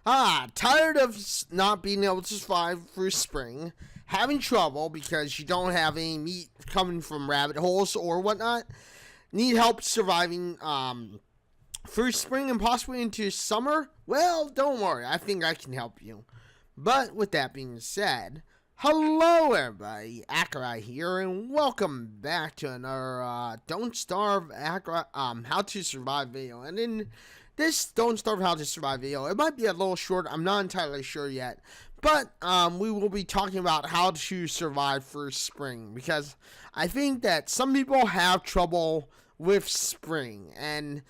Tired of not being able to survive through spring, having trouble because you don't have any meat coming from rabbit holes or whatnot, need help surviving through spring and possibly into summer? Well, don't worry, I think I can help you. But with that being said, hello everybody, Accureye here, and welcome back to another Don't Starve Accureye, How to Survive video. And in this Don't Starve How to Survive video, it might be a little short, I'm not entirely sure yet, but we will be talking about how to survive through spring, because I think that some people have trouble with spring, and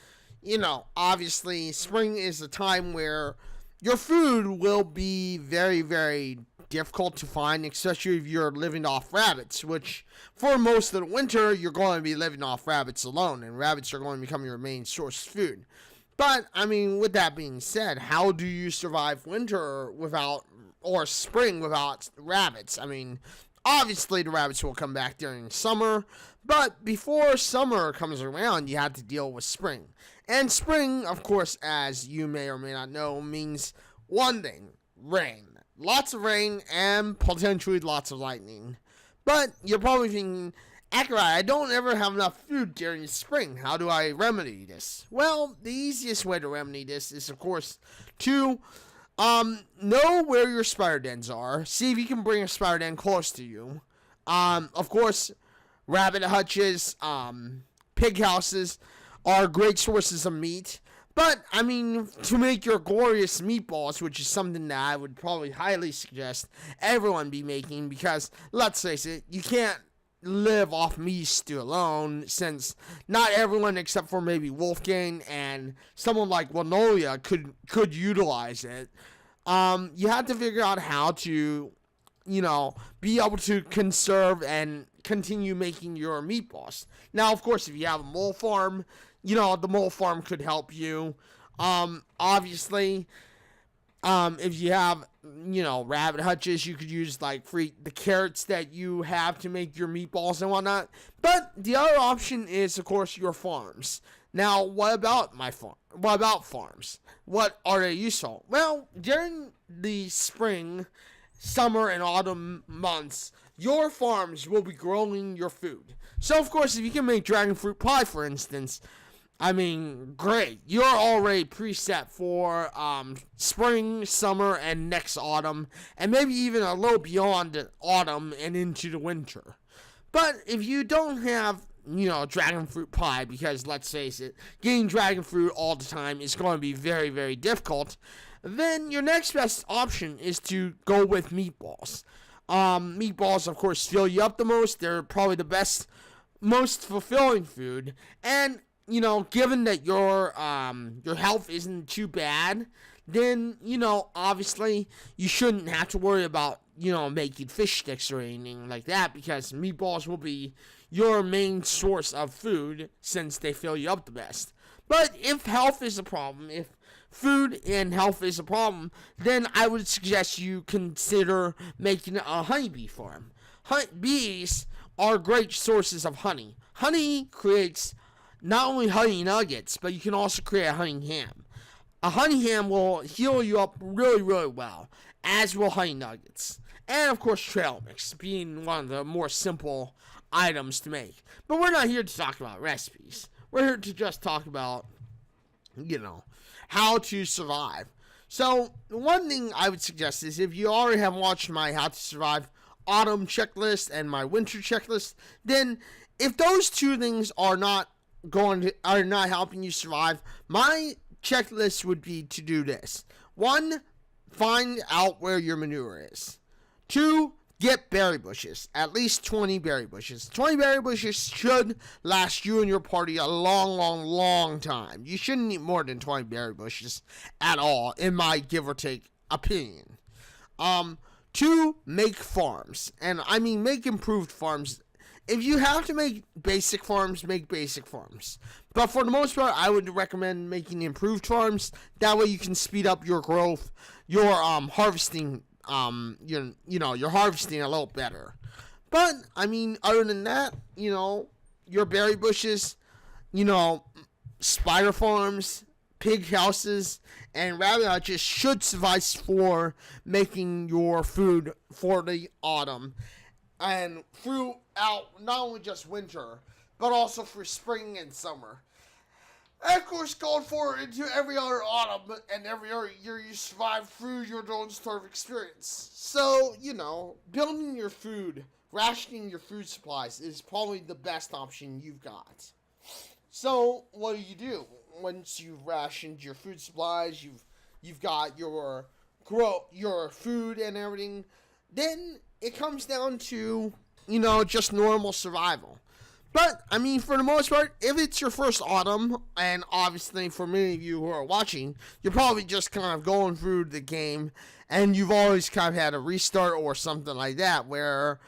you know, obviously spring is a time where your food will be very, very difficult to find, especially if you're living off rabbits, which for most of the winter, you're going to be living off rabbits alone, and rabbits are going to become your main source of food. But, I mean, with that being said, how do you survive winter without, or spring without rabbits? I mean, obviously the rabbits will come back during summer, but before summer comes around, you have to deal with spring. And spring, of course, as you may or may not know, means one thing: rain. Lots of rain and potentially lots of lightning. But you're probably thinking, Accureye, I don't ever have enough food during spring. How do I remedy this? Well, the easiest way to remedy this is, of course, to know where your spider dens are. See if you can bring a spider den close to you. Of course, rabbit hutches, pig houses are great sources of meat. But, I mean, to make your glorious meatballs, which is something that I would probably highly suggest everyone be making, because, let's face it, you can't live off meat stew alone, since not everyone except for maybe Wolfgang and someone like Wanolia could utilize it. You have to figure out how to, you know, be able to conserve and continue making your meatballs. Now, of course, if you have a mole farm, you know, the mole farm could help you. Obviously, if you have, you know, rabbit hutches, you could use, like, the carrots that you have to make your meatballs and whatnot. But the other option is, of course, your farms. Now, what about my farm? What about farms? What are they useful? Well, during the spring, summer, and autumn months, your farms will be growing your food. So, of course, if you can make dragon fruit pie, for instance, I mean, great. You're already preset for spring, summer, and next autumn, and maybe even a little beyond autumn and into the winter. But if you don't have, you know, dragon fruit pie, because let's face it, getting dragon fruit all the time is going to be very, very difficult, then your next best option is to go with meatballs. Meatballs, of course, fill you up the most. They're probably the best, most fulfilling food, and you know, given that your health isn't too bad, then, you know, obviously you shouldn't have to worry about, you know, making fish sticks or anything like that, because meatballs will be your main source of food since they fill you up the best. But if health is a problem, if food and health is a problem, then I would suggest you consider making a honeybee farm. Bees are great sources of honey. Honey creates not only honey nuggets, but you can also create a honey ham. A honey ham will heal you up really, really well, as will honey nuggets. And, of course, trail mix, being one of the more simple items to make. But we're not here to talk about recipes. We're here to just talk about, you know, how to survive. So, one thing I would suggest is, if you already have watched my How to Survive Autumn checklist and my Winter checklist, then if those two things are not helping you survive, my checklist would be to do this. 1, find out where your manure is. 2, get berry bushes. At least 20 berry bushes. 20 berry bushes should last you and your party a long, long, long time. You shouldn't need more than 20 berry bushes at all, in my give or take opinion. 2, make farms. And I mean make improved farms. If you have to make basic farms, make basic farms. But for the most part, I would recommend making improved farms. That way you can speed up your growth, your harvesting, you're harvesting a little better. But, I mean, other than that, you know, your berry bushes, you know, spider farms, pig houses, and rabbit hutches should suffice for making your food for the autumn and throughout not only just winter, but also for spring and summer. And of course, going forward into every other autumn and every other year, you survive through your Don't Starve experience. So, building your food, rationing your food supplies is probably the best option you've got. So, what do? Once you've rationed your food supplies, you've got your food and everything, then it comes down to, just normal survival. But, for the most part, if it's your first autumn, and obviously for many of you who are watching, you're probably just kind of going through the game, and you've always kind of had a restart or something like that, where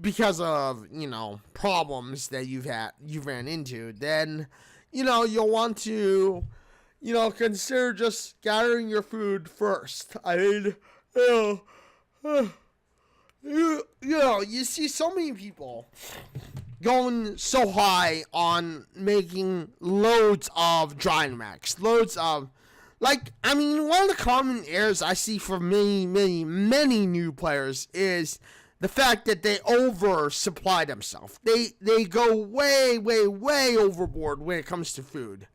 because of, problems that you've ran into, then, you'll want to, consider just gathering your food first. You see so many people going so high on making loads of drying racks, loads of, one of the common errors I see from many new players is the fact that they oversupply themselves. They go way, way, way overboard when it comes to food,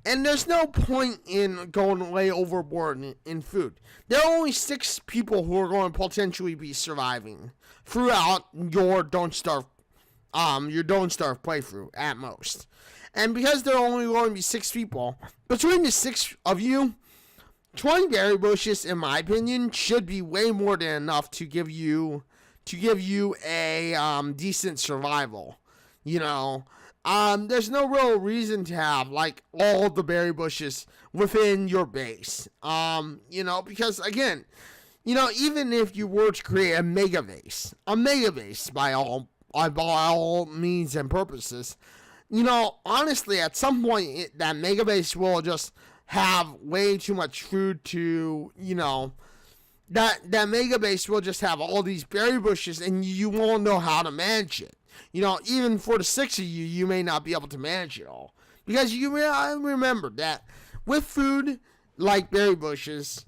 And there's no point in going way overboard in food. There are only 6 people who are going to potentially be surviving throughout your Don't Starve playthrough at most. And because there are only going to be 6 people, between the 6 of you, 20 berry bushes, in my opinion, should be way more than enough to give you a decent survival. There's no real reason to have, all the berry bushes within your base. Because, again, even if you were to create a mega base by all means and purposes, honestly, at some point, that mega base will just have way too much food to, that mega base will just have all these berry bushes, and you won't know how to manage it. Even for the 6 of you, you may not be able to manage it all. Because I remember that with food like berry bushes,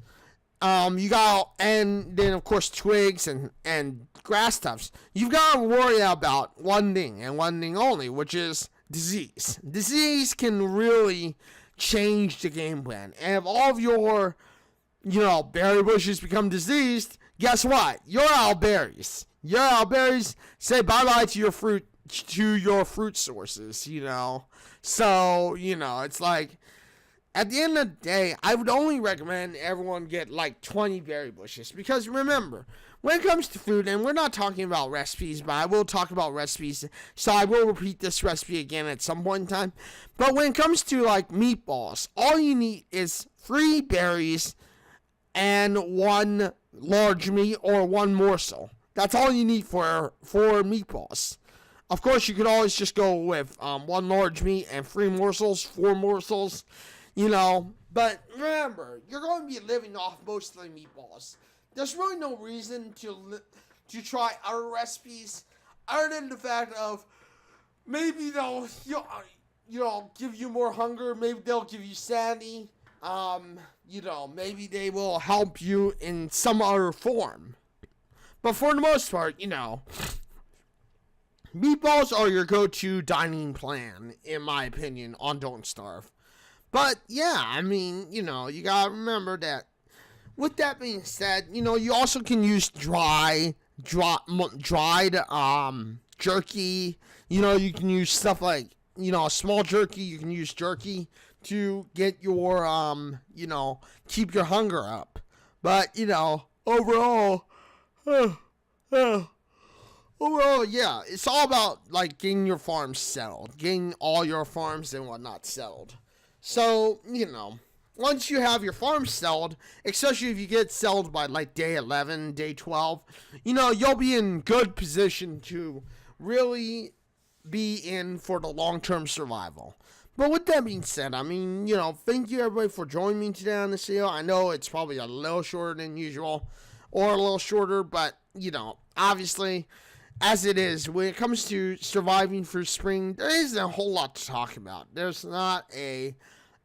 you got, and then of course twigs and grass tufts, you've got to worry about one thing and one thing only, which is disease. Disease can really change the game plan. And if all of your, berry bushes become diseased, guess what? You're out of berries. Say bye-bye to your fruit sources, So, it's like, at the end of the day, I would only recommend everyone get 20 berry bushes. Because remember, when it comes to food, and we're not talking about recipes, but I will talk about recipes, so I will repeat this recipe again at some point in time. But when it comes to meatballs, all you need is 3 berries and 1 large meat or 1 morsel. That's all you need for meatballs. Of course, you could always just go with 1 large meat and 3 morsels, 4 morsels, But remember, you're going to be living off mostly meatballs. There's really no reason to try other recipes other than the fact of maybe they'll give you more hunger. Maybe they'll give you sanity. Maybe they will help you in some other form. But for the most part, meatballs are your go-to dining plan, in my opinion, on Don't Starve. But, yeah, you gotta remember that. With that being said, you also can use dried jerky. You can use stuff like, small jerky. You can use jerky to get your, keep your hunger up. But, overall... Overall, yeah, it's all about getting your farms settled, getting all your farms and whatnot settled. So, once you have your farm settled, especially if you get settled by day 11, day 12, you'll be in good position to really be in for the long-term survival. But with that being said, thank you everybody for joining me today on this video. I know it's probably a little shorter than usual, or a little shorter, but, obviously, as it is, when it comes to surviving for spring, there isn't a whole lot to talk about. There's not a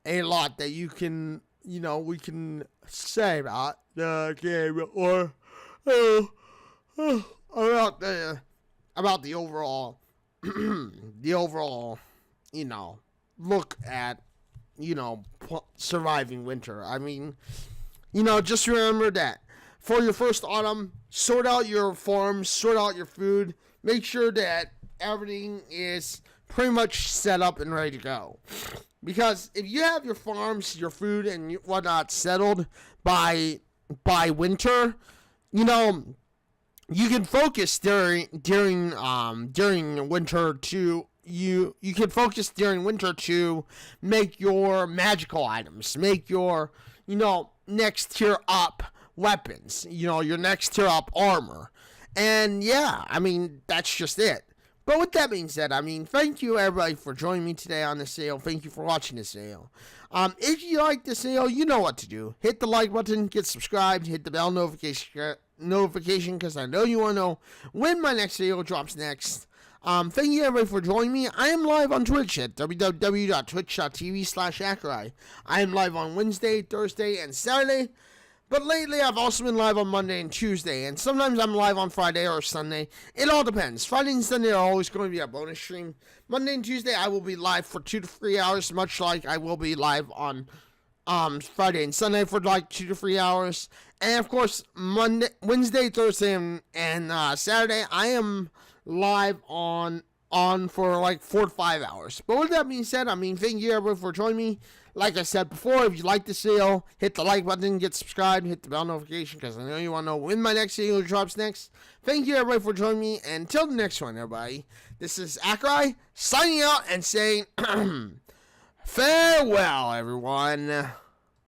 lot that you can, we can say about the game or about the overall, look at, surviving winter. I mean, just remember that for your first autumn, sort out your farms, sort out your food, make sure that everything is pretty much set up and ready to go. Because if you have your farms, your food, and whatnot settled by winter, you can focus during winter to you can focus during winter to make your magical items, make your next tier up weapons, your next tier up armor. And yeah, I mean, that's just it. But with that being said, I mean, thank you everybody for joining me today on this sale. Thank you for watching this sale. If you like this sale, you know what to do. Hit the like button, get subscribed, hit the bell notification because I know you want to know when my next video drops next. Thank you everybody for joining me. I am live on Twitch at www.twitch.tv/Accureye. I am live on Wednesday, Thursday, and Saturday. But lately, I've also been live on Monday and Tuesday, and sometimes I'm live on Friday or Sunday. It all depends. Friday and Sunday are always going to be a bonus stream. Monday and Tuesday, I will be live for 2 to 3 hours, much like I will be live on Friday and Sunday for like 2 to 3 hours. And of course, Wednesday, Thursday, and Saturday, I am live on for like 4 to 5 hours. But with that being said, I mean, thank you everyone for joining me. Like I said before, if you like the video, hit the like button, get subscribed, hit the bell notification because I know you want to know when my next video drops next. Thank you everybody for joining me, and until the next one, everybody, this is Accureye signing out and saying farewell, everyone.